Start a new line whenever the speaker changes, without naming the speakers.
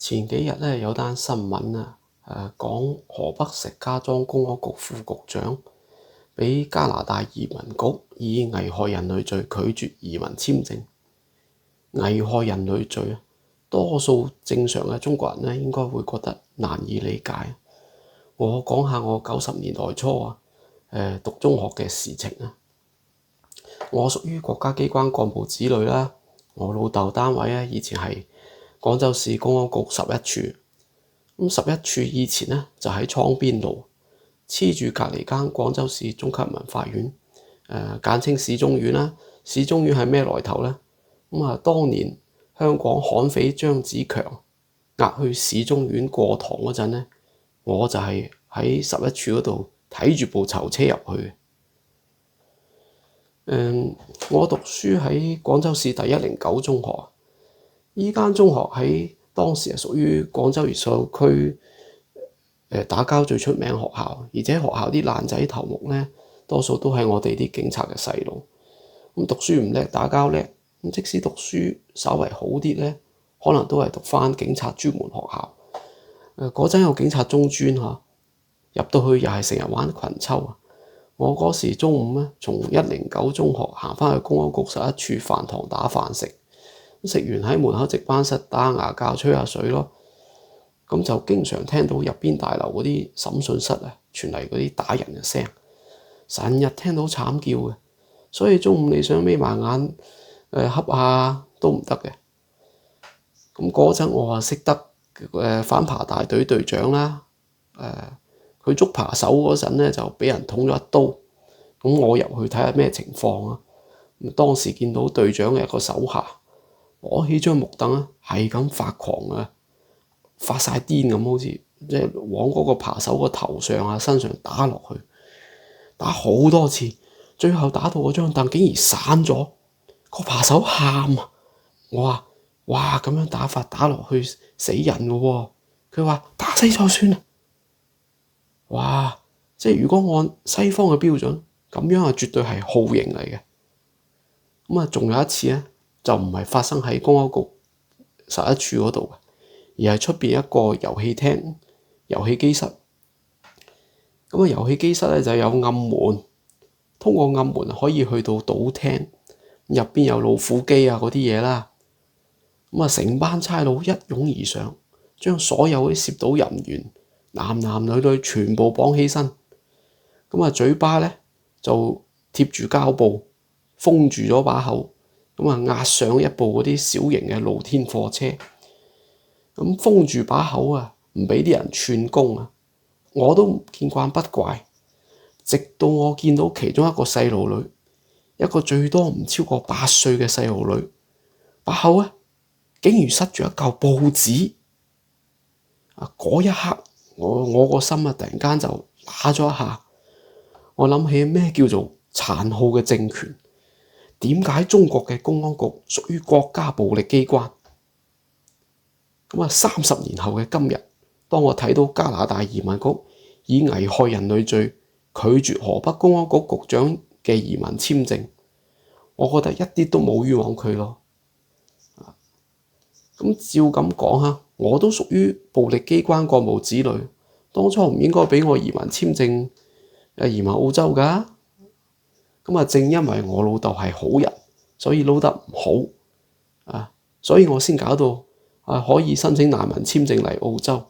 前幾日咧有單新聞啊，講河北石家莊公安局副局長俾加拿大移民局以危害人類罪拒絕移民簽證。危害人類罪啊，多數正常嘅中國人咧應該會覺得難以理解。我講下我90年代初啊，讀中學嘅事情啊。我屬於國家機關幹部子女啦，我老豆單位咧以前係廣州市公安局11處，咁11處以前咧就喺倉邊路，黐住隔離間廣州市中級人民法院，簡稱市中院啦。市中院係咩來頭咧？當年香港悍匪張子強押去市中院過堂嗰陣咧，我就係喺11處嗰度睇住部囚車入去。我讀書喺廣州市第109中學，依間中學喺當時係屬於廣州越秀區打交最出名學校，而且學校啲爛仔頭目咧，多數都係我哋啲警察嘅細路。讀書唔叻，打交叻，即使讀書稍為好啲咧，可能都係讀返警察專門學校。嗰陣有警察中專嚇，入到去又係成日玩群抽啊！我嗰時中午咧，從109中學行返去公安局11處飯堂打飯食，食完喺門口值班室打牙骹吹下水咯。咁就經常聽到入邊大樓嗰啲審訊室啊傳嚟嗰啲打人嘅聲，成日聽到慘叫嘅，所以中午你想眯埋眼瞌下都唔得嘅。咁嗰陣我識得反扒大隊隊長啦，佢捉扒手嗰陣咧就俾人捅咗一刀，咁我入去睇下咩情況啊。當時見到隊長嘅一個手下攞起張木凳啊，係咁發狂啊，發晒癲咁，好似即係往嗰個扒手個頭上啊身上打落去，打好多次，最後打到嗰張凳竟然散咗，個扒手喊啊！我話：哇，咁樣打法打落去死人㗎喎！佢話打死就算啦。哇！即係如果按西方嘅標準，咁樣啊絕對係酷刑嚟嘅。仲有一次咧，就唔係發生喺公安局11處嗰度，而係出邊一個遊戲廳、遊戲機室。遊戲機室咧就有暗門，通過暗門可以去到賭廳，入邊有老虎機啊嗰啲嘢啦。成班差佬一擁而上，將所有啲攝賭人員男男女女全部綁起身，嘴巴咧就貼住膠布封住咗把口，壓上一部嗰啲小型嘅露天貨車，封住把口啊，唔俾啲人串供啊。我都見慣不怪，直到我見到其中一個細路女，一個最多唔超過8歲嘅細路女，把口咧竟然塞住一嚿報紙。嗰一刻我個心突然間就揦咗一下，我諗起咩叫做殘酷嘅政權，點解中國嘅公安局屬於國家暴力機關？30年後嘅今日，當我睇到加拿大移民局以危害人類罪拒絕河北公安局局長嘅移民簽證，我覺得一啲都冇冤枉佢咯。照咁講下，我都屬於暴力機關幹部子女，當初唔應該俾我移民簽證移民澳洲㗎。正因為我老豆係好人，所以撈得唔好所以我先搞到可以申請難民簽證嚟澳洲